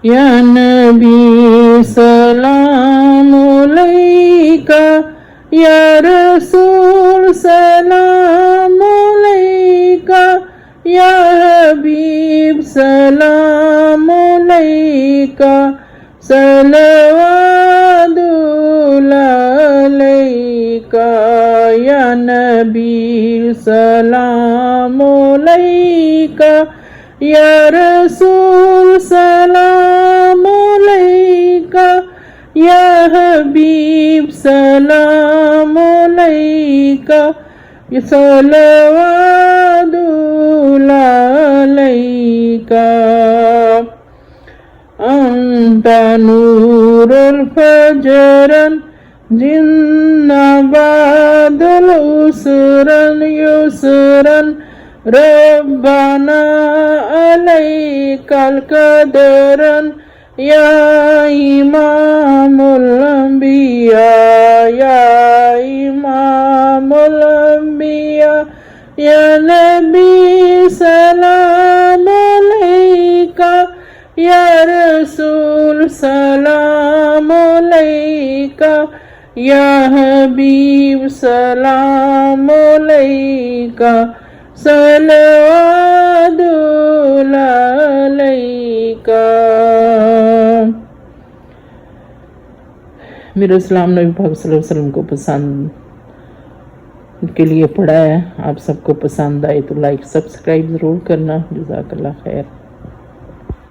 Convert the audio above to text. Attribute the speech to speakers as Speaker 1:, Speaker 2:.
Speaker 1: या नबी सलाम अलैका, या रसूल सलाम अलैका, या हबीब सलाम अलैका, सलवातुल्लाह अलैका, या नबी सलाम अलैका, या रसूल सलाम अलैका, या हबीब सलाम अलैका, या सलवातुल्लाह अलैका। अंता नूरुल फजरन जिन्ना बादल उसरन युसरन, रब्बाना अलैकल कदरन, या इमामुल अंबिया, या इमामुल अंबिया, या नबी सलाम अलैका, या रसूल सलाम अलैका, या हबीब सलाम अलैका, सलवातुल्लाह अलैका। मेरा सलाम नबी पाक सल्लल्लाहु अलैहि वसल्लम को पसंद के लिए पढ़ा है। आप सबको पसंद आए तो लाइक सब्सक्राइब ज़रूर करना। जज़ाकल्लाह खैर।